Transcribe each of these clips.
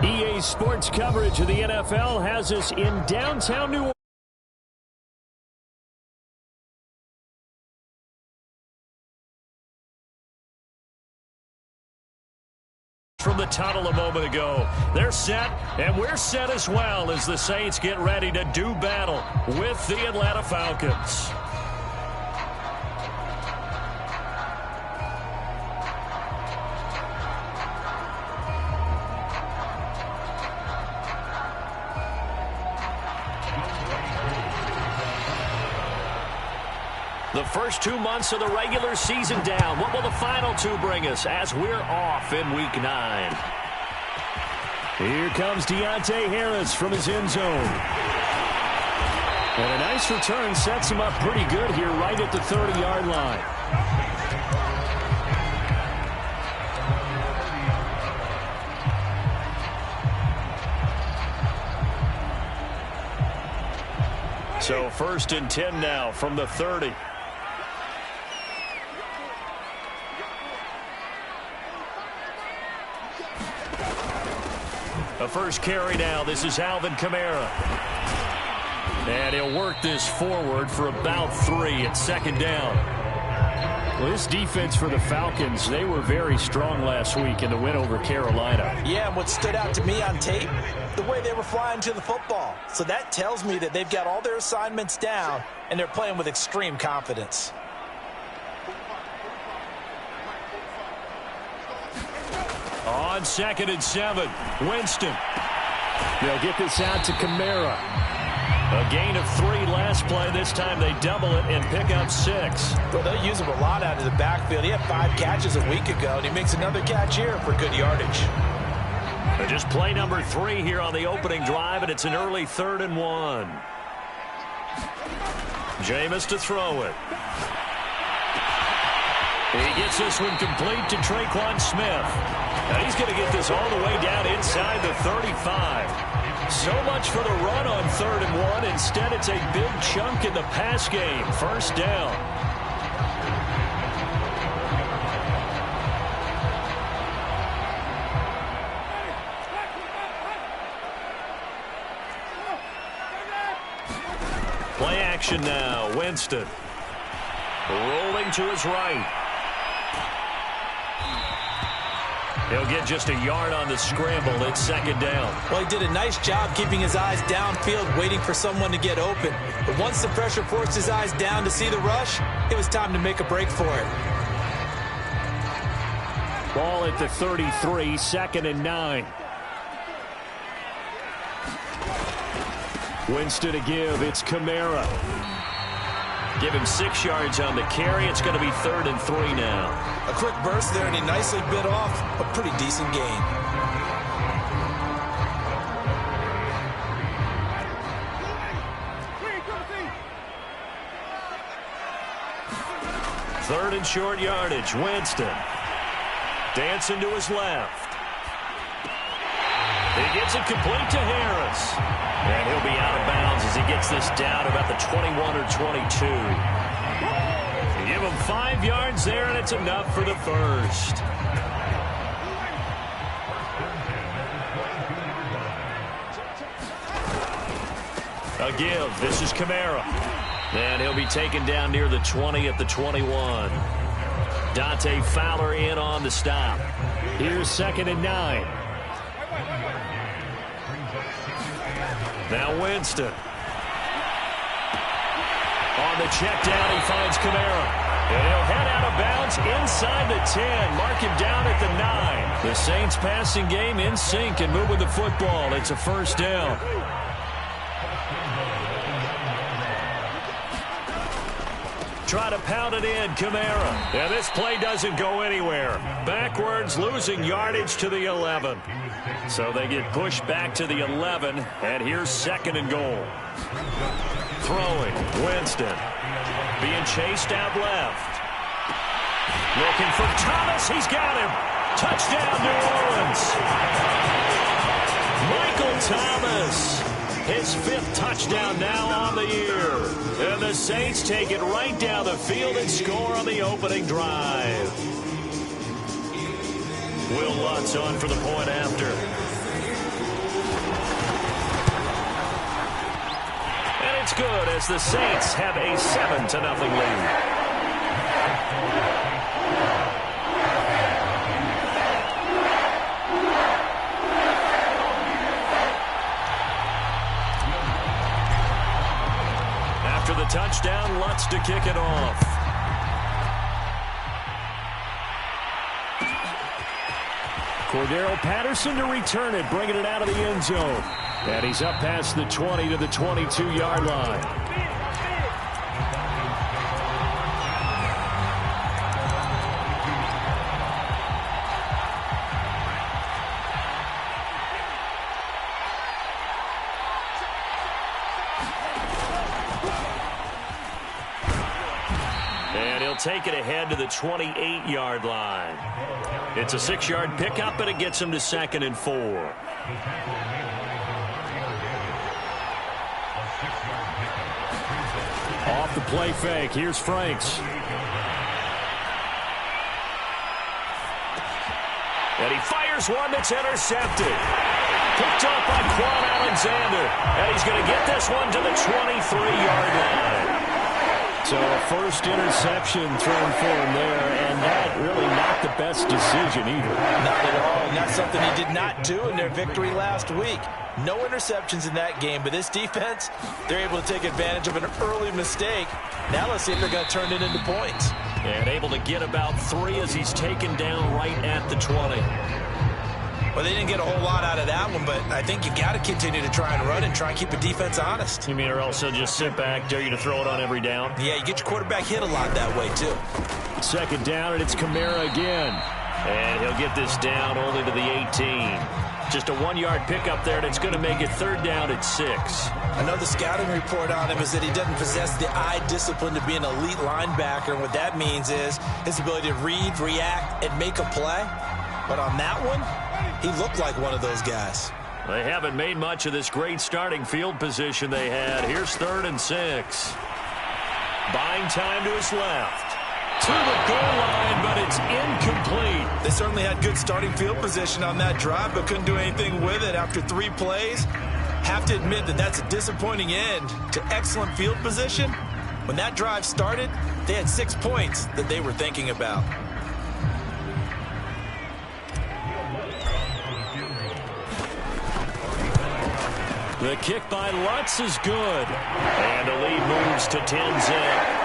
EA Sports coverage of the NFL has us in downtown New Orleans. From the tunnel a moment ago. They're set, and we're set as well as the Saints get ready to do battle with the Atlanta Falcons. The first 2 months of the regular season down. What will the final 2 bring us as we're off in Week 9? Here comes Deontay Harris from his end zone. And a nice return sets him up pretty good here right at the 30-yard line. So 1st and 10 now from the 30. A first carry now. This is Alvin Kamara. And he'll work this forward for about 3 at 2nd down. Well, this defense for the Falcons, they were very strong last week in the win over Carolina. Yeah, and what stood out to me on tape, the way they were flying to the football. So that tells me that they've got all their assignments down, and they're playing with extreme confidence. On 2nd and 7, Winston. They'll get this out to Kamara. A gain of 3 last play. This time they double it and pick up 6. Well, they'll use him a lot out of the backfield. He had 5 catches a week ago, and he makes another catch here for good yardage. Just play number 3 here on the opening drive, and it's an early 3rd and 1. Jameis to throw it. He gets this one complete to Traquan Smith. And he's going to get this all the way down inside the 35. So much for the run on 3rd and 1. Instead, it's a big chunk in the pass game. 1st down. Play action now. Winston. Rolling to his right. He'll get just a yard on the scramble. It's 2nd down. Well, he did a nice job keeping his eyes downfield, waiting for someone to get open. But once the pressure forced his eyes down to see the rush, it was time to make a break for it. Ball at the 33, 2nd and 9. Winston to give. It's Kamara. Give him 6 yards on the carry. It's going to be 3rd and 3 now. A quick burst there, and he nicely bit off a pretty decent gain. Third and short yardage. Winston. Dancing to his left. He gets it complete to Harris. And he'll be out of bounds as he gets this down about the 21 or 22. Give him 5 yards there, and it's enough for the 1st. A give. This is Kamara. And he'll be taken down near the 20 at the 21. Dante Fowler in on the stop. Here's 2nd and 9. Now Winston. On the check down, he finds Kamara. And he'll head out of bounds inside the 10. Mark him down at the 9. The Saints passing game in sync and moving the football. It's a 1st down. Try to pound it in, Kamara. And this play doesn't go anywhere. Backwards, losing yardage to the 11. So they get pushed back to the 11, and here's 2nd and goal. Throwing, Winston. Being chased out left. Looking for Thomas. He's got him. Touchdown, New Orleans. Michael Thomas. His 5th touchdown now on the year. And the Saints take it right down the field and score on the opening drive. Will Lutz on for the point after. That's good as the Saints have a 7-0 lead. After the touchdown, Lutz to kick it off. Cordero Patterson to return it, bringing it out of the end zone. And he's up past the 20 to the 22-yard line. And he'll take it ahead to the 28-yard line. It's a 6-yard pickup, and it gets him to 2nd and 4. Off the play fake, here's Franks. And he fires one that's intercepted. Picked off by Quan Alexander. And he's going to get this one to the 23-yard line. So a first interception thrown for him there, and that really not the best decision either. Not at all, and that's something he did not do in their victory last week. No interceptions in that game, but this defense, they're able to take advantage of an early mistake. Now let's see if they're going to turn it into points. And able to get about 3 as he's taken down right at the 20. Well, they didn't get a whole lot out of that one, but I think you got to continue to try and run and try and keep the defense honest. You mean or else he'll just sit back, dare you to throw it on every down? Yeah, you get your quarterback hit a lot that way, too. 2nd down, and it's Kamara again. And he'll get this down only to the 18. Just a 1-yard pickup there, and it's going to make it 3rd down at 6. I know the scouting report on him is that he doesn't possess the eye discipline to be an elite linebacker, and what that means is his ability to read, react, and make a play. But on that one, he looked like one of those guys. They haven't made much of this great starting field position they had. Here's 3rd and 6. Buying time to his left. To the goal line, but it's incomplete. They certainly had good starting field position on that drive, but couldn't do anything with it after 3 plays. Have to admit that that's a disappointing end to excellent field position. When that drive started, they had 6 points that they were thinking about. The kick by Lutz is good. And the lead moves to 10-0.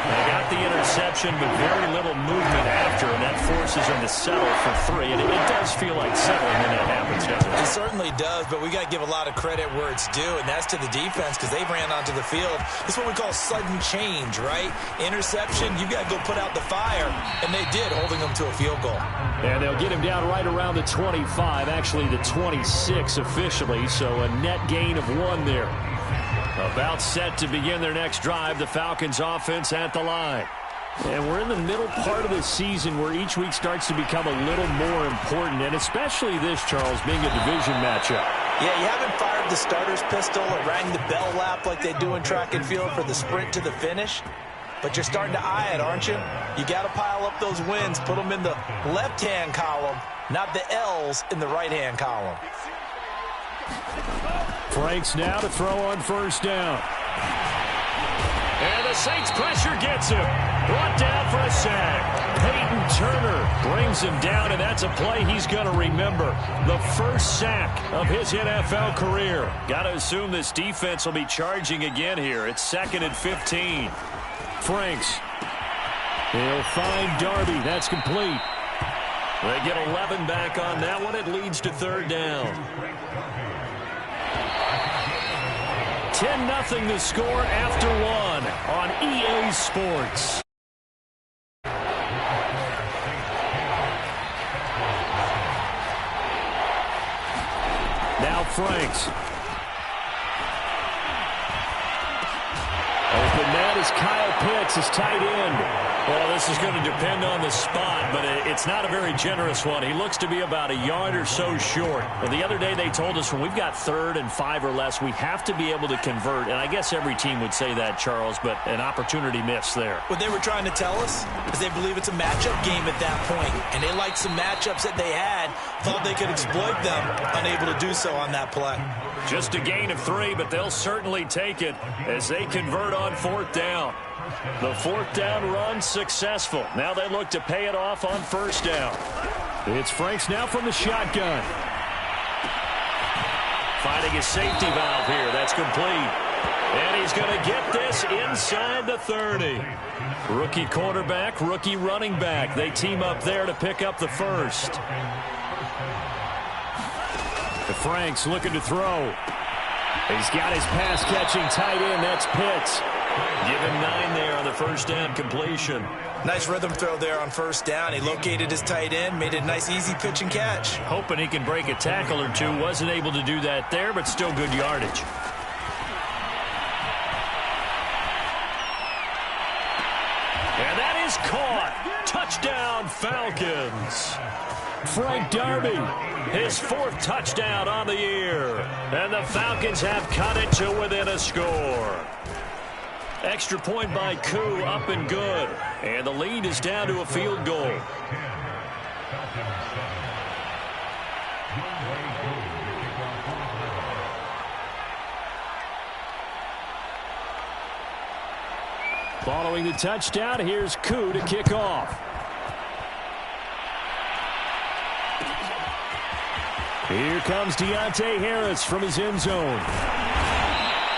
They got the interception, but very little movement after, and that forces them to settle for 3. And it does feel like settling when that happens, doesn't it? It certainly does, but we got to give a lot of credit where it's due, and that's to the defense because they ran onto the field. This is what we call sudden change, right? Interception, you got to go put out the fire, and they did, holding them to a field goal. And they'll get him down right around the 25, actually the 26 officially, so a net gain of 1 there. About set to begin their next drive, the Falcons offense at the line. And we're in the middle part of the season where each week starts to become a little more important, and especially this, Charles, being a division matchup. Yeah, you haven't fired the starter's pistol or rang the bell lap like they do in track and field for the sprint to the finish, but you're starting to eye it, aren't you? You got to pile up those wins, put them in the left-hand column, not the L's in the right-hand column. Franks now to throw on 1st down. And the Saints pressure gets him. Brought down for a sack. Peyton Turner brings him down, and that's a play he's going to remember. The first sack of his NFL career. Got to assume this defense will be charging again here. It's 2nd and 15. Franks. He'll find Darby. That's complete. They get 11 back on that one. It leads to 3rd down. 10-0 the score after 1 on EA Sports. Now Franks. Open man to is Kyle Pitts, his tight end. Well, this is going to depend on the spot, but it's not a very generous one. He looks to be about a yard or so short. Well, the other day they told us when we've got 3rd and 5 or less, we have to be able to convert. And I guess every team would say that, Charles, but an opportunity missed there. What they were trying to tell us is they believe it's a matchup game at that point, and they liked some matchups that they had, thought they could exploit them, unable to do so on that play. Just a gain of 3, but they'll certainly take it as they convert on 4th down. The 4th down run successful. Now they look to pay it off on 1st down. It's Franks now from the shotgun. Finding a safety valve here. That's complete. And he's going to get this inside the 30. Rookie quarterback, rookie running back. They team up there to pick up the 1st. Franks looking to throw. He's got his pass-catching tight end. That's Pitts. Give him 9 there on the 1st down completion. Nice rhythm throw there on 1st down. He located his tight end, made it a nice, easy pitch and catch. Hoping he can break a tackle or two. Wasn't able to do that there, but still good yardage. And that is caught. Touchdown, Falcons. Frank Darby. His 4th touchdown on the year. And the Falcons have cut it to within a score. Extra point by Koo, up and good. And the lead is down to a field goal. Following the touchdown, here's Koo to kick off. Here comes Deontay Harris from his end zone.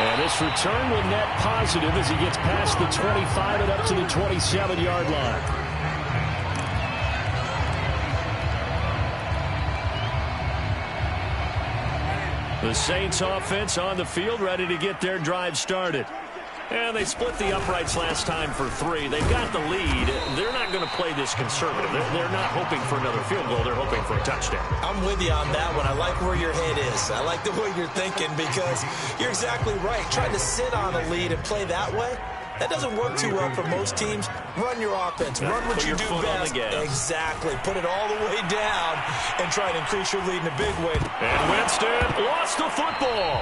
And this return will net positive as he gets past the 25 and up to the 27-yard line. The Saints offense on the field, ready to get their drive started. And they split the uprights last time for 3. They've got the lead. They're not going to play this conservative. They're not hoping for another field goal. They're hoping for a touchdown. I'm with you on that one. I like where your head is. I like the way you're thinking because you're exactly right. Trying to sit on a lead and play that way, that doesn't work too well for most teams. Run your offense. Run what you do best. Exactly. Put it all the way down and try to increase your lead in a big way. And Winston lost the football.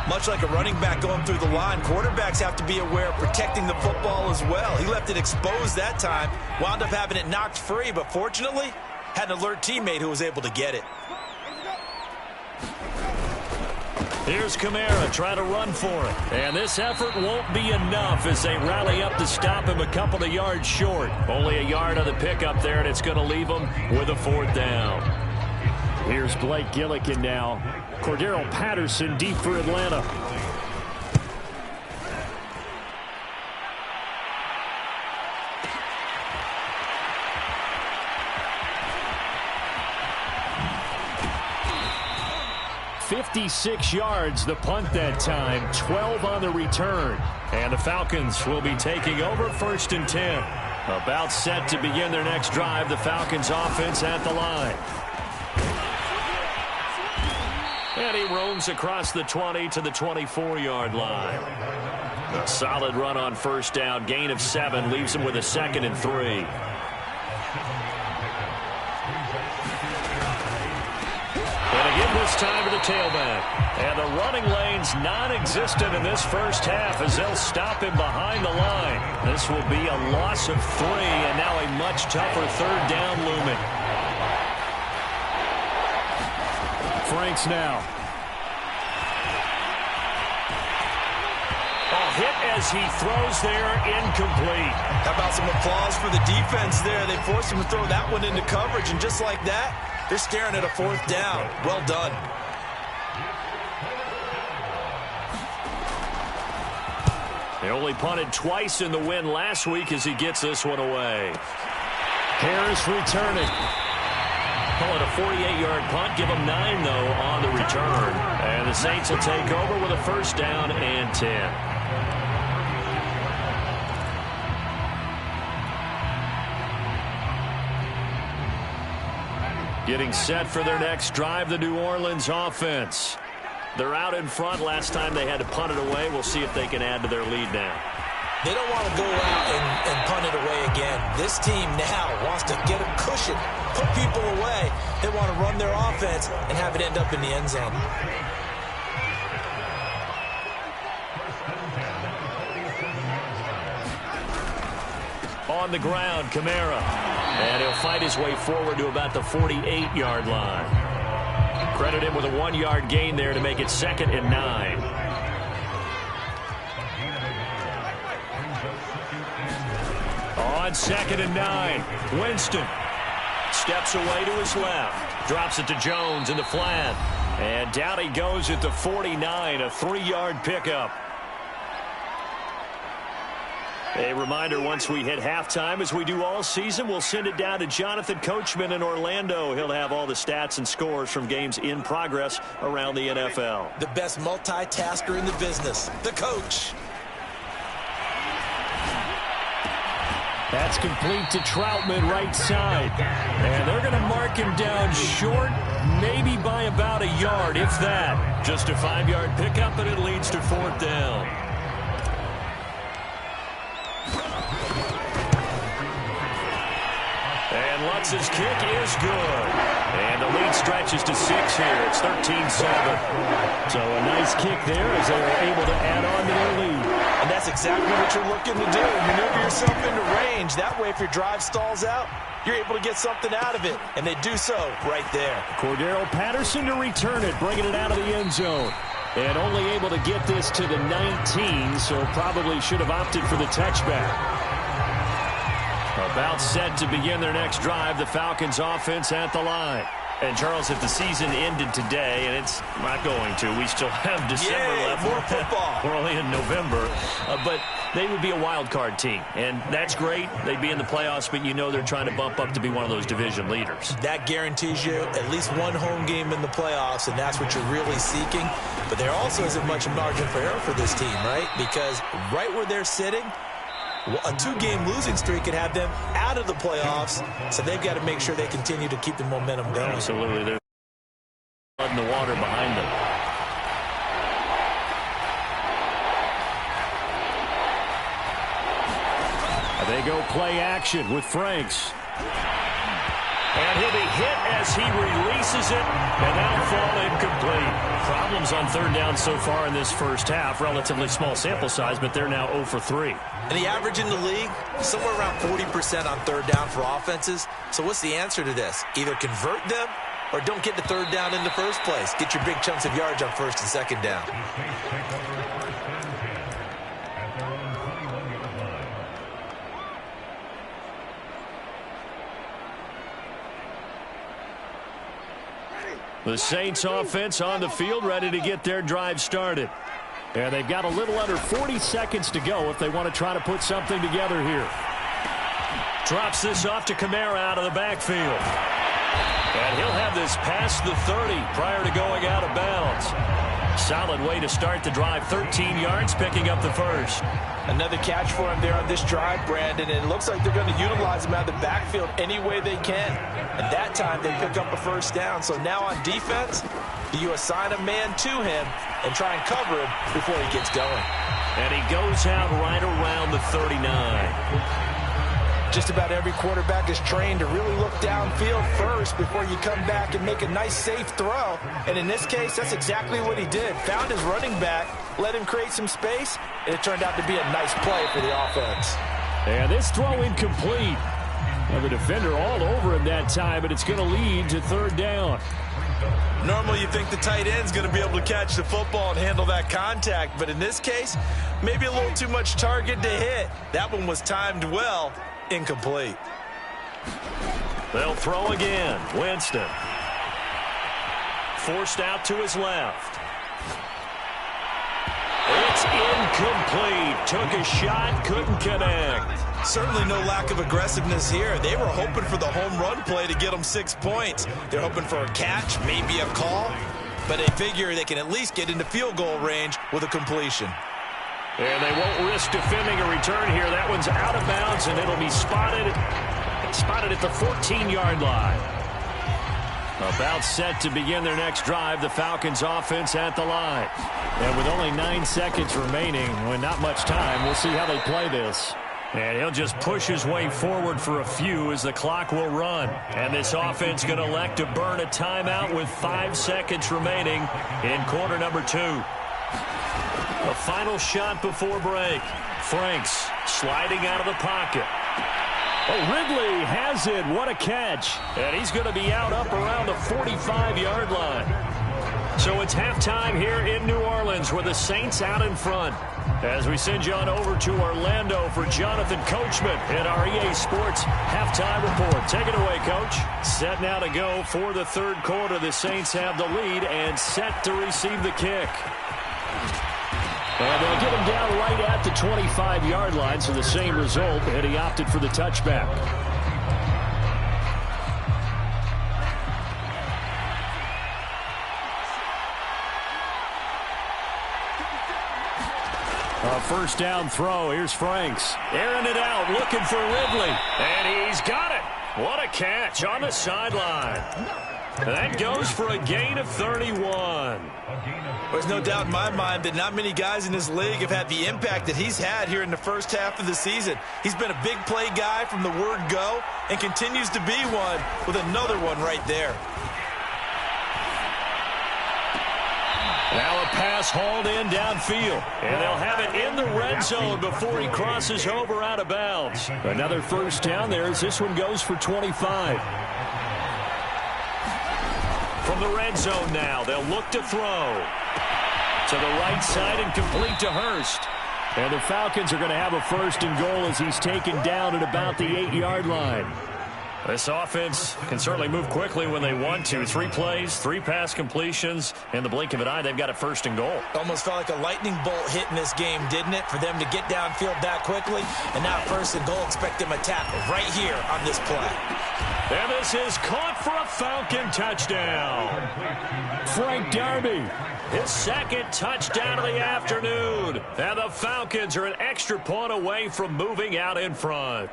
Much like a running back going through the line, quarterbacks have to be aware of protecting the football as well. He left it exposed that time, wound up having it knocked free, but fortunately, had an alert teammate who was able to get it. Here's Kamara trying to run for it. And this effort won't be enough as they rally up to stop him a couple of yards short. Only a yard on the pickup there, and it's going to leave him with a 4th down. Here's Blake Gillikin now. Cordero Patterson deep for Atlanta. "56 yards, the punt that time, 12 on the return. And the Falcons will be taking over 1st and 10. About set to begin their next drive, the Falcons offense at the line. And he roams across the 20 to the 24-yard line. A solid run on 1st down, gain of 7, leaves him with a 2nd and 3. And again this time to the tailback. And the running lane's non-existent in this 1st half as they'll stop him behind the line. This will be a loss of 3 and now a much tougher 3rd down looming. Franks now. A hit as he throws there, incomplete. How about some applause for the defense there? They forced him to throw that one into coverage, and just like that, they're staring at a 4th down. Well done. They only punted twice in the win last week as he gets this one away. Harris returning. Call it a 48-yard punt. Give them 9, though, on the return. And the Saints will take over with a 1st down and 10. Getting set for their next drive, the New Orleans offense. They're out in front. Last time they had to punt it away. We'll see if they can add to their lead now. They don't want to go out and punt it away again. This team now wants to get a cushion, put people away. They want to run their offense and have it end up in the end zone. On the ground, Kamara. And he'll fight his way forward to about the 48-yard line. Credit him with a 1-yard gain there to make it 2nd and 9. On 2nd and 9, Winston steps away to his left. Drops it to Jones in the flat. And down he goes at the 49, a 3-yard pickup. A reminder, once we hit halftime, as we do all season, we'll send it down to Jonathan Coachman in Orlando. He'll have all the stats and scores from games in progress around the NFL. The best multitasker in the business, the coach. That's complete to Troutman, right side. And they're going to mark him down short, maybe by about a yard, if that. Just a 5-yard pickup, and it leads to 4th down. And Lutz's kick is good. And the lead stretches to 6 here. It's 13-7. So a nice kick there as they are able to add on to their lead. And that's exactly what you're looking to do. Maneuver yourself into range. That way, if your drive stalls out, you're able to get something out of it. And they do so right there. Cordero Patterson to return it, bringing it out of the end zone. And only able to get this to the 19, so probably should have opted for the touchback. About set to begin their next drive, the Falcons offense at the line. And, Charles, if the season ended today, and it's not going to, we still have December left. More football. We're only in November. But they would be a wild card team, and that's great. They'd be in the playoffs, but you know they're trying to bump up to be one of those division leaders. That guarantees you at least one home game in the playoffs, and that's what you're really seeking. But there also isn't much margin for error for this team, right? Because right where they're sitting, a 2-game losing streak could have them out of the playoffs, so they've got to make sure they continue to keep the momentum going. Absolutely. There's blood in the water behind them. They go play action with Franks. And he'll be hit as he releases it, and that'll fall incomplete. Problems on 3rd down so far in this first half. Relatively small sample size, but they're now 0 for 3. And the average in the league, somewhere around 40% on 3rd down for offenses. So what's the answer to this? Either convert them or don't get the 3rd down in the first place. Get your big chunks of yards on 1st and 2nd down. The Saints offense on the field, ready to get their drive started. And they've got a little under 40 seconds to go if they want to try to put something together here. Drops this off to Kamara out of the backfield. And he'll have this past the 30 prior to going out of bounds. Solid way to start the drive. 13 yards, picking up the first. Another catch for him there on this drive, Brandon, and it looks like they're going to utilize him out of the backfield any way they can. And that time they pick up a 1st down. So now on defense, you assign a man to him and try and cover him before he gets going. And he goes out right around the 39. Just about every quarterback is trained to really look downfield first before you come back and make a nice, safe throw. And in this case, that's exactly what he did. Found his running back, let him create some space, and it turned out to be a nice play for the offense. And this throw incomplete. Well, the defender all over him that time, but it's going to lead to 3rd down. Normally you think the tight end's going to be able to catch the football and handle that contact, but in this case, maybe a little too much target to hit. That one was timed well. Incomplete. They'll throw again. Winston. Forced out to his left. It's incomplete. Took a shot, couldn't connect. Certainly no lack of aggressiveness here. They were hoping for the home run play to get them 6 points. They're hoping for a catch, maybe a call, but they figure they can at least get into field goal range with a completion. And they won't risk defending a return here. That one's out of bounds, and it'll be spotted at the 14-yard line. About set to begin their next drive, the Falcons offense at the line. And with only 9 seconds remaining, with not much time, we'll see how they play this. And he'll just push his way forward for a few as the clock will run. And this offense going to elect to burn a timeout with 5 seconds remaining in quarter number 2. A final shot before break. Franks sliding out of the pocket. Oh, Ridley has it. What a catch. And he's going to be out up around the 45-yard line. So it's halftime here in New Orleans with the Saints out in front. As we send you on over to Orlando for Jonathan Coachman in our EA Sports halftime report. Take it away, Coach. Set now to go for the third quarter. The Saints have the lead and set to receive the kick. And they'll get him down right at the 25-yard line, so the same result, and he opted for the touchback. A first down throw. Here's Franks. Airing it out, looking for Ridley. And he's got it. What a catch on the sideline. That goes for a gain of 31. There's no doubt in my mind that not many guys in this league have had the impact that he's had here in the first half of the season. He's been a big play guy from the word go and continues to be one with another one right there. Now a pass hauled in downfield. And they'll have it in the red zone before he crosses over out of bounds. Another first down there as this one goes for 25. From the red zone now, they'll look to throw. To the right side and complete to Hurst. And the Falcons are going to have a first and goal as he's taken down at about the 8-yard line. This offense can certainly move quickly when they want to. 3 plays, 3 pass completions. In the blink of an eye, they've got a first and goal. Almost felt like a lightning bolt hit in this game, didn't it? For them to get downfield that quickly. And now first and goal, expect them to tackle right here on this play. And this is caught for a Falcon touchdown. Frank Darby. His second touchdown of the afternoon. And the Falcons are an extra point away from moving out in front.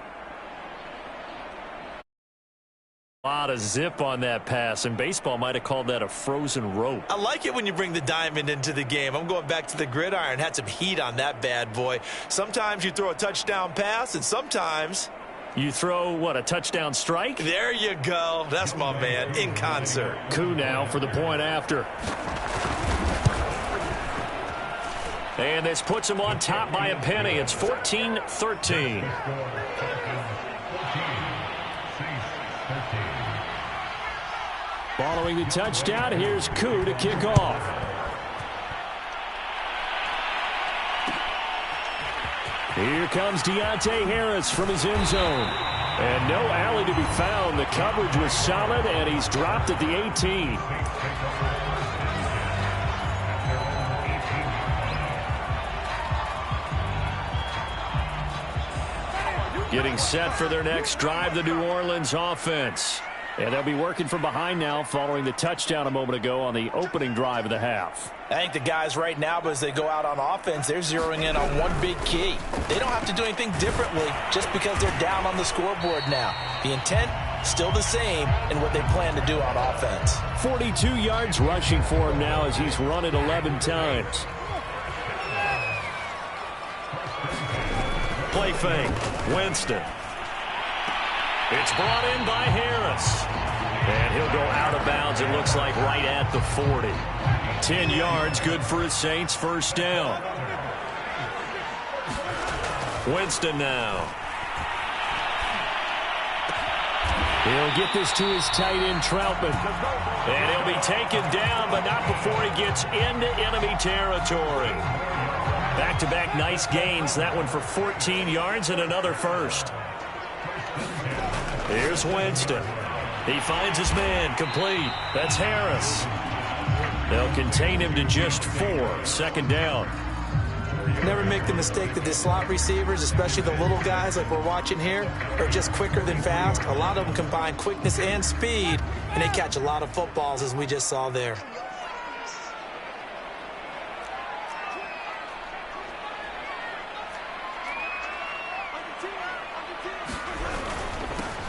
A lot of zip on that pass, and baseball might have called that a frozen rope. I like it when you bring the diamond into the game. I'm going back to the gridiron. Had some heat on that bad boy. Sometimes you throw a touchdown pass, and sometimes you throw, what, a touchdown strike? There you go. That's my man, in concert. Coup now for the point after. And this puts him on top by a penny. It's 14-13. Following the touchdown, here's Koo to kick off. Here comes Deontay Harris from his end zone. And no alley to be found. The coverage was solid, and he's dropped at the 18. Getting set for their next drive, the New Orleans offense. And they'll be working from behind now following the touchdown a moment ago on the opening drive of the half. I think the guys right now, as they go out on offense, they're zeroing in on one big key. They don't have to do anything differently just because they're down on the scoreboard now. The intent, still the same in what they plan to do on offense. 42 yards rushing for him now as he's run it 11 times. Play fake. Winston. It's brought in by Harris. And he'll go out of bounds, it looks like, right at the 40. 10 yards, good for his Saints, first down. Winston now. He'll get this to his tight end, Troutman. And he'll be taken down, but not before he gets into enemy territory. Back-to-back nice gains. That one for 14 yards and another first. Here's Winston. He finds his man, complete. That's Harris. They'll contain him to just 4. Second down. Never make the mistake that the slot receivers, especially the little guys like we're watching here, are just quicker than fast. A lot of them combine quickness and speed, and they catch a lot of footballs, as we just saw there.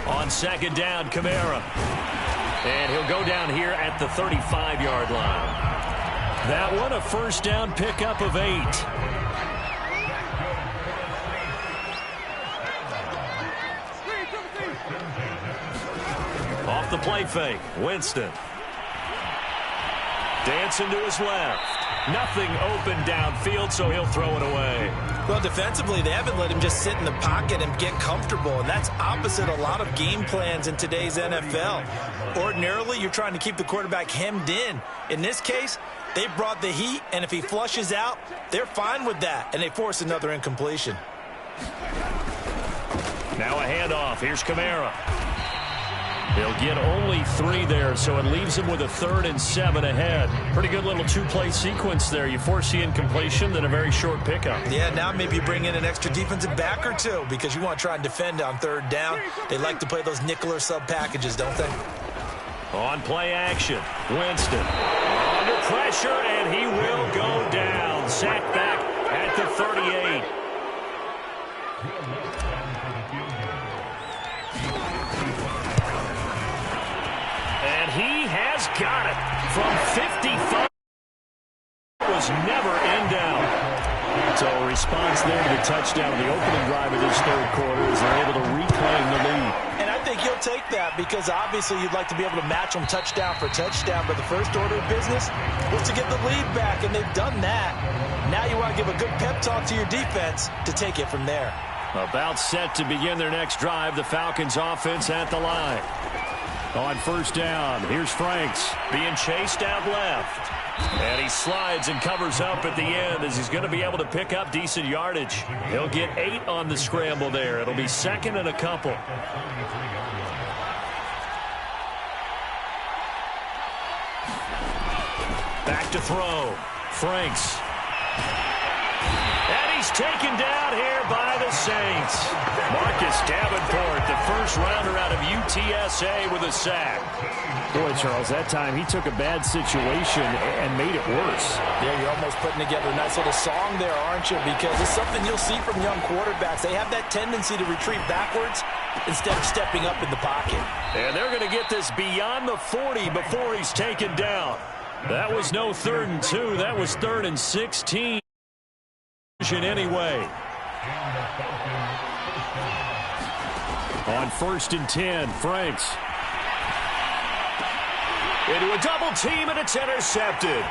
On second down, Kamara. And he'll go down here at the 35-yard line. That one, a first down pickup of 8. Off the play fake, Winston. Dancing to his left. Nothing open downfield, so he'll throw it away. Well, defensively, they haven't let him just sit in the pocket and get comfortable, and that's opposite a lot of game plans in today's NFL. Ordinarily, you're trying to keep the quarterback hemmed in. In this case, they brought the heat, and if he flushes out, they're fine with that, and they force another incompletion. Now a handoff. Here's Kamara. He'll get only 3 there, so it leaves him with a 3rd and 7 ahead. Pretty good little 2-play sequence there. You force the incompletion, then a very short pickup. Yeah, now maybe you bring in an extra defensive back or 2 because you want to try and defend on 3rd down. They like to play those nickel or sub packages, don't they? On play action, Winston. Under pressure, and he will go down. Sacked back at the 38. He has got it from 55. Was never in down. So a response there to the touchdown, the opening drive of this 3rd quarter, as they're able to reclaim the lead. And I think he'll take that because obviously you'd like to be able to match them touchdown for touchdown, but the first order of business was to get the lead back, and they've done that. Now you want to give a good pep talk to your defense to take it from there. About set to begin their next drive, the Falcons offense at the line. On first down, here's Franks being chased out left. And he slides and covers up at the end as he's going to be able to pick up decent yardage. He'll get 8 on the scramble there. It'll be 2nd and a couple. Back to throw. Franks. And he's taken down here by the Saints. Marcus Davenport, the first rounder out of UTSA with a sack. Boy, Charles, that time he took a bad situation and made it worse. Yeah, you're almost putting together a nice little song there, aren't you? Because it's something you'll see from young quarterbacks. They have that tendency to retreat backwards instead of stepping up in the pocket. And they're going to get this beyond the 40 before he's taken down. That was no 3rd and 2. That was 3rd and 16. Anyway. On 1st and 10, Franks. Into a double team, and it's intercepted.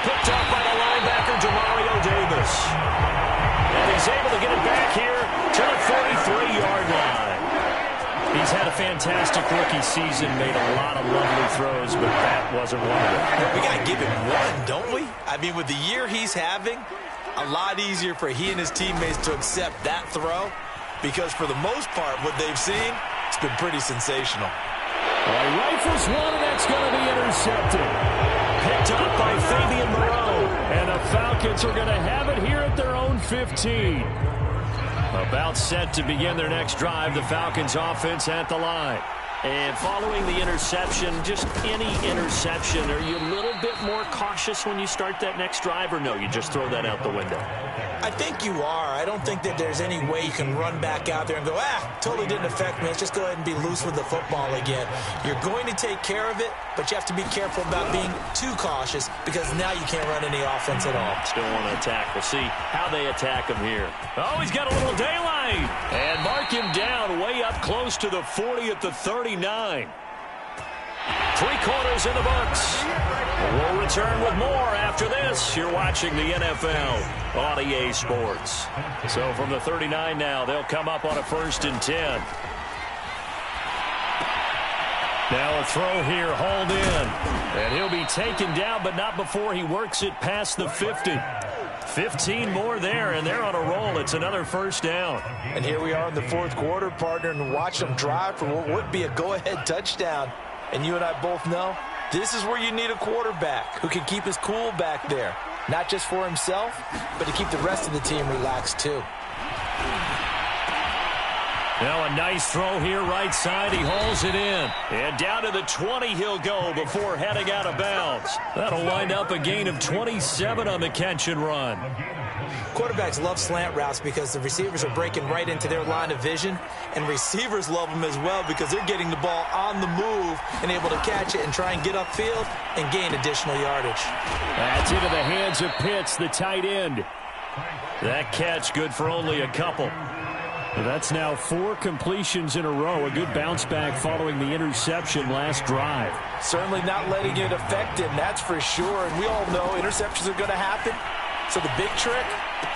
Picked up by the linebacker, Demario Davis. And he's able to get it back here to the 43-yard line. He's had a fantastic rookie season, made a lot of lovely throws, but that wasn't one of them. We got to give him one, don't we? I mean, with the year he's having, a lot easier for he and his teammates to accept that throw because for the most part, what they've seen, it's been pretty sensational. Well, he rifles one, and that's going to be intercepted. Picked up by Fabian Moreau, and the Falcons are going to have it here at their own 15. About set to begin their next drive, the Falcons offense at the line. And following the interception, just any interception, are you a little bit more cautious when you start that next drive, or no, you just throw that out the window? I think you are. I don't think that there's any way you can run back out there and go, totally didn't affect me. Let's just go ahead and be loose with the football again. You're going to take care of it, but you have to be careful about being too cautious because now you can't run any offense at all. Still want to attack. We'll see how they attack him here. Oh, he's got a little daylight. And mark him down way up close to the 40 at the 39. 3 quarters in the books. We'll return with more after this. You're watching the NFL on EA Sports. So from the 39 now, they'll come up on a 1st and 10. Now a throw here, hauled in. And he'll be taken down, but not before he works it past the 50. 15 more there, and they're on a roll. It's another 1st down. And here we are in the 4th quarter, partner, and watch them drive for what would be a go-ahead touchdown. And you and I both know this is where you need a quarterback who can keep his cool back there. Not just for himself, but to keep the rest of the team relaxed too. Now a nice throw here, right side. He hauls it in. And down to the 20 he'll go before heading out of bounds. That'll wind up a gain of 27 on the catch and run. Quarterbacks love slant routes because the receivers are breaking right into their line of vision, and receivers love them as well because they're getting the ball on the move and able to catch it and try and get upfield and gain additional yardage. That's into the hands of Pitts, the tight end. That catch good for only a couple. That's now 4 completions in a row. A good bounce back following the interception last drive. Certainly not letting it affect him, that's for sure. And we all know interceptions are going to happen. So the big trick,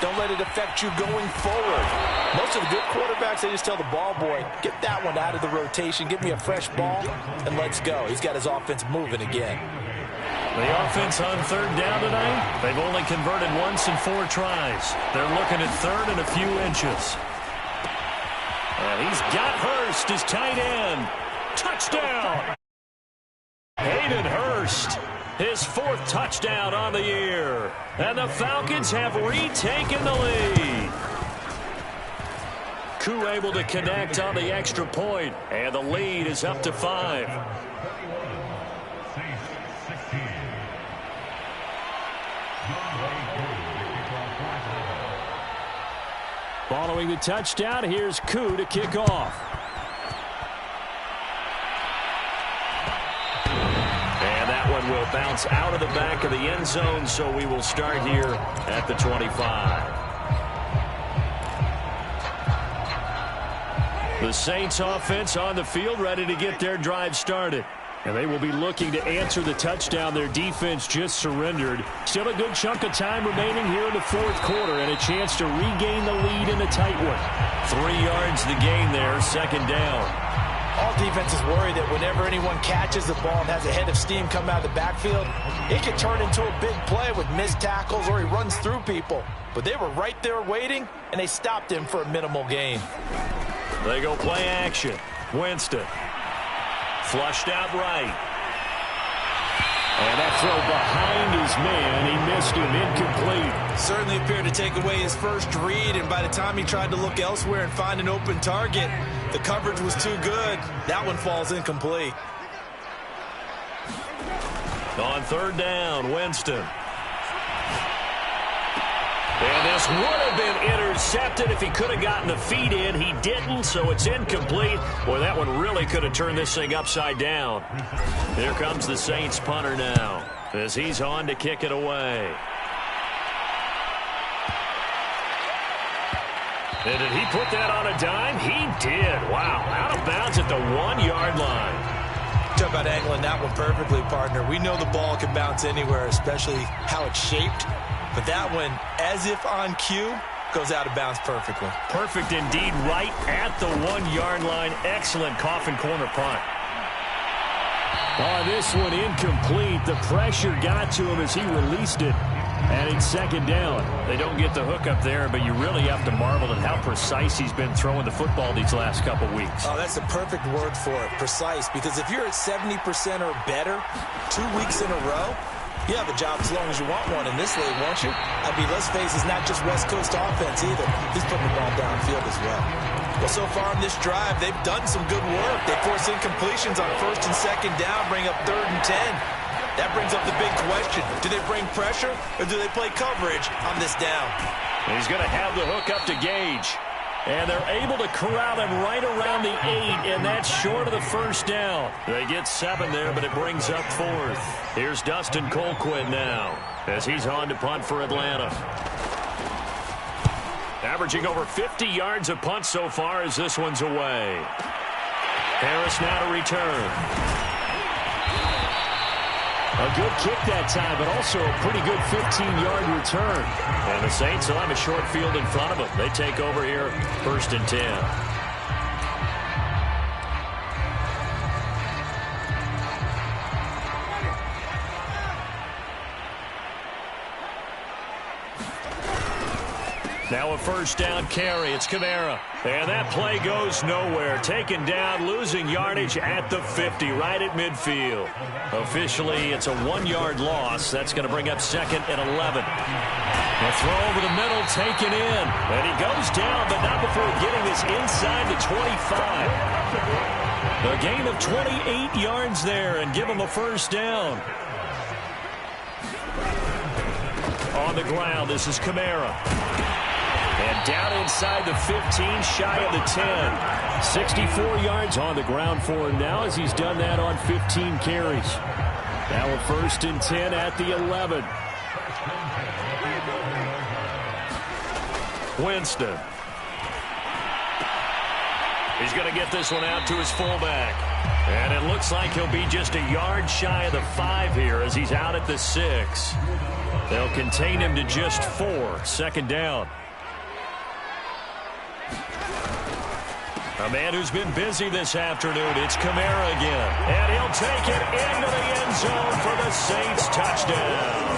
don't let it affect you going forward. Most of the good quarterbacks, they just tell the ball boy, get that one out of the rotation, give me a fresh ball, and let's go. He's got his offense moving again. The offense on third down tonight, they've only converted once in 4 tries. They're looking at third and a few inches. And he's got Hurst, his tight end. Touchdown! Hayden Hurst, his 4th touchdown on the year. And the Falcons have retaken the lead. Koo able to connect on the extra point, and the lead is up to 5. Following the touchdown, here's Koo to kick off. And that one will bounce out of the back of the end zone, so we will start here at the 25. The Saints offense on the field, ready to get their drive started. And they will be looking to answer the touchdown their defense just surrendered. Still a good chunk of time remaining here in the 4th quarter, and a chance to regain the lead in a tight one. 3 yards to gain there, 2nd down. All defenses worry that whenever anyone catches the ball and has a head of steam come out of the backfield, it could turn into a big play with missed tackles or he runs through people. But they were right there waiting, and they stopped him for a minimal gain. They go play action. Winston. Flushed out right. And that throw behind his man. He missed him, incomplete. Certainly appeared to take away his first read, and by the time he tried to look elsewhere and find an open target, the coverage was too good. That one falls incomplete. On 3rd down, Winston. And this would have been intercepted if he could have gotten the feet in. He didn't, so it's incomplete. Boy, that one really could have turned this thing upside down. Here comes the Saints punter now as he's on to kick it away. And did he put that on a dime? He did. Wow, out of bounds at the 1-yard line. Talk about angling that one perfectly, partner. We know the ball can bounce anywhere, especially how it's shaped. But that one, as if on cue, goes out of bounds perfectly. Perfect indeed, right at the 1-yard line. Excellent coffin corner punt. Oh, this one incomplete. The pressure got to him as he released it. And it's 2nd down. They don't get the hook up there, but you really have to marvel at how precise he's been throwing the football these last couple weeks. Oh, that's the perfect word for it, precise. Because if you're at 70% or better 2 weeks in a row, you have a job as long as you want one in this league, won't you? I mean, let's face it, it's not just West Coast offense either. He's putting the ball downfield as well. Well, so far in this drive, they've done some good work. They force incompletions on 1st and 2nd down, bring up 3rd and 10. That brings up the big question. Do they bring pressure or do they play coverage on this down? He's going to have the hook up to Gage. And they're able to corral him right around the 8, and that's short of the 1st down. They get 7 there, but it brings up 4th. Here's Dustin Colquitt now as he's on to punt for Atlanta. Averaging over 50 yards a punt so far as this one's away. Harris now to return. A good kick that time, but also a pretty good 15-yard return. And the Saints will have a short field in front of them. They take over here, 1st and 10. Now a 1st down carry. It's Kamara. And that play goes nowhere. Taken down, losing yardage at the 50, right at midfield. Officially, it's a 1-yard loss. That's going to bring up 2nd and 11. A throw over the middle, taken in. And he goes down, but not before getting this inside the 25. A gain of 28 yards there and give him a 1st down. On the ground, this is Kamara. And down inside the 15, shy of the 10. 64 yards on the ground for him now as he's done that on 15 carries. Now a 1st and 10 at the 11. Winston. He's going to get this one out to his fullback. And it looks like he'll be just a yard shy of the 5 here as he's out at the 6. They'll contain him to just 4. 2nd down. A man who's been busy this afternoon. It's Kamara again. And he'll take it into the end zone for the Saints touchdown.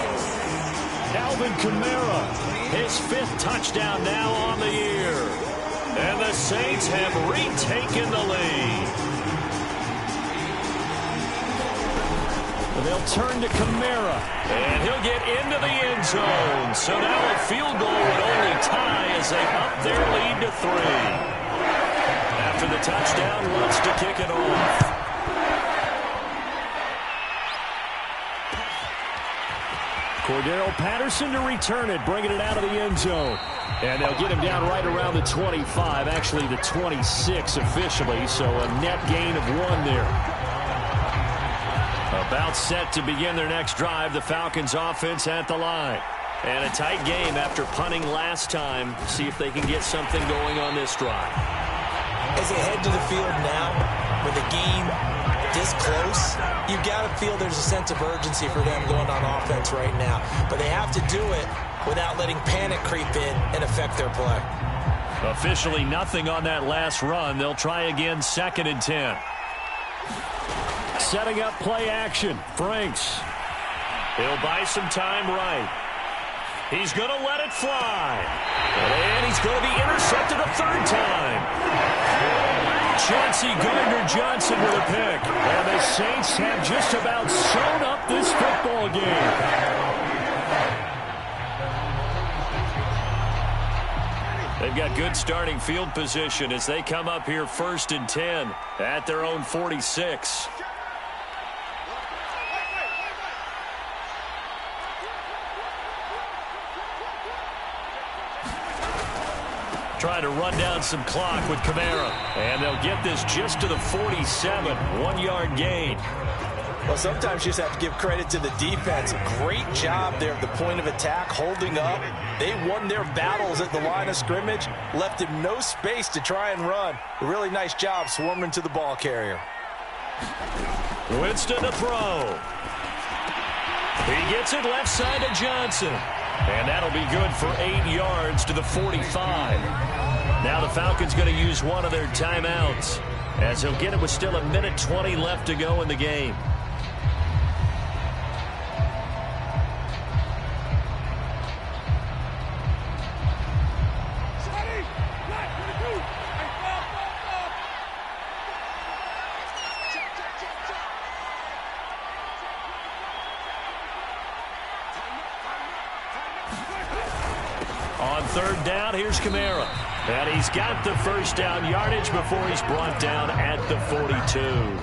Alvin Kamara, his 5th touchdown now on the year. And the Saints have retaken the lead. They'll turn to Kamara. And he'll get into the end zone. So now a field goal would only tie as they up their lead to 3. After the touchdown, wants to kick it off. Cordero Patterson to return it, bringing it out of the end zone. And they'll get him down right around the 25, actually the 26 officially, so a net gain of 1 there. About set to begin their next drive, the Falcons offense at the line. And a tight game after punting last time. See if they can get something going on this drive. As they head to the field now, with a game this close, you've got to feel there's a sense of urgency for them going on offense right now. But they have to do it without letting panic creep in and affect their play. Officially nothing on that last run. They'll try again, 2nd and 10. Setting up play action. Franks. He'll buy some time right. He's going to let it fly. And he's going to be intercepted a 3rd time. Chauncey Gardner-Johnson with a pick. And the Saints have just about sewn up this football game. They've got good starting field position as they come up here 1st and 10 at their own 46. Trying to run down some clock with Kamara. And they'll get this just to the 47. 1-yard gain. Well, sometimes you just have to give credit to the defense. Great job there at the point of attack, holding up. They won their battles at the line of scrimmage, left him no space to try and run. A really nice job swarming to the ball carrier. Winston to throw. He gets it left side to Johnson. And that'll be good for 8 yards to the 45. Now the Falcons going to use one of their timeouts, as he'll get it with still 1:20 left to go in the game. On 3rd down, here's Kamara. And he's got the 1st down yardage before he's brought down at the 42.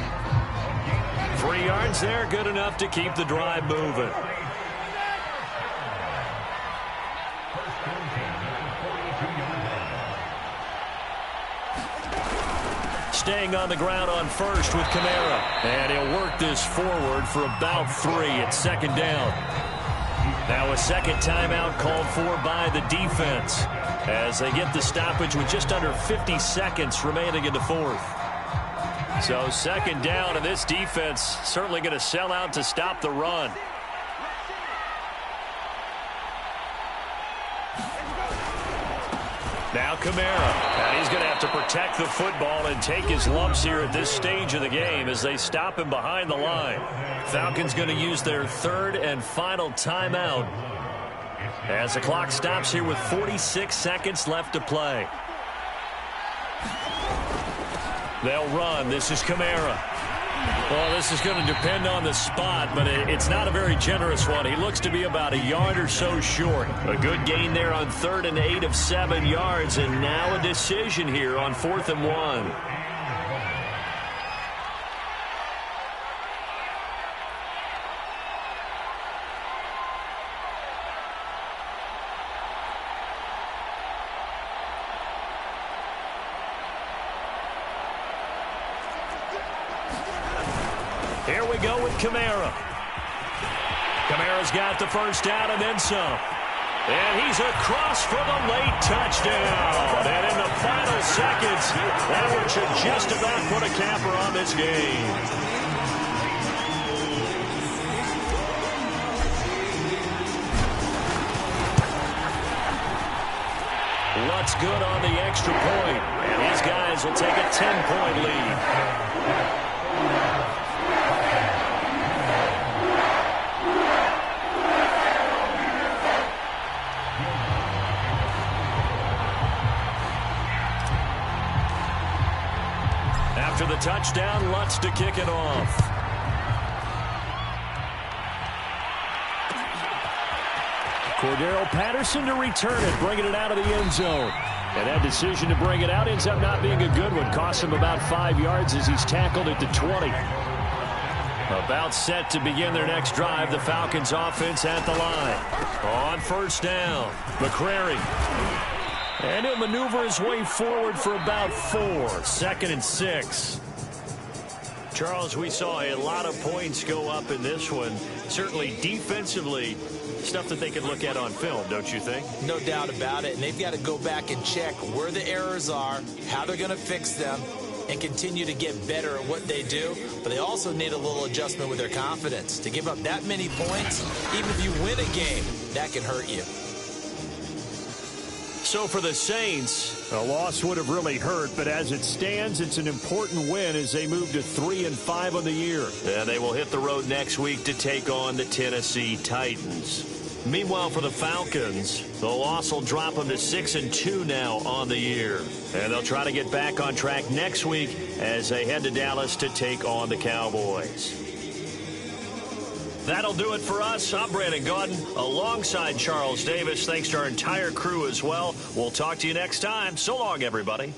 3 yards there, good enough to keep the drive moving. Staying on the ground on 1st with Kamara. And he'll work this forward for about 3 at 2nd down. Now a 2nd timeout called for by the defense as they get the stoppage with just under 50 seconds remaining in the 4th. So 2nd down, and this defense certainly going to sell out to stop the run. Now Kamara, and he's going to have to protect the football and take his lumps here at this stage of the game as they stop him behind the line. Falcons going to use their 3rd and final timeout as the clock stops here with 46 seconds left to play. They'll run. This is Kamara. Well, this is going to depend on the spot, but it's not a very generous one. He looks to be about a yard or so short. A good gain there on 3rd and 8 of 7 yards, and now a decision here on 4th and 1. go with Kamara. Kamara's got the first down and then some. And he's across for the late touchdown. And in the final seconds, that one should just about put a capper on this game. Lutt's good on the extra point. And these guys will take a 10-point lead. After the touchdown, Lutz to kick it off. Cordero Patterson to return it, bringing it out of the end zone. And that decision to bring it out ends up not being a good one. Cost him about 5 yards as he's tackled at the 20. About set to begin their next drive, the Falcons offense at the line. On first down, McCrary. And he'll maneuver his way forward for about 4. 2nd and 6. Charles, we saw a lot of points go up in this one. Certainly defensively, stuff that they can look at on film, don't you think? No doubt about it. And they've got to go back and check where the errors are, how they're going to fix them, and continue to get better at what they do. But they also need a little adjustment with their confidence. To give up that many points, even if you win a game, that can hurt you. So for the Saints, a loss would have really hurt, but as it stands, it's an important win as they move to 3-5 on the year. And they will hit the road next week to take on the Tennessee Titans. Meanwhile, for the Falcons, the loss will drop them to 6-2 now on the year. And they'll try to get back on track next week as they head to Dallas to take on the Cowboys. That'll do it for us. I'm Brandon Gaudin alongside Charles Davis. Thanks to our entire crew as well. We'll talk to you next time. So long, everybody.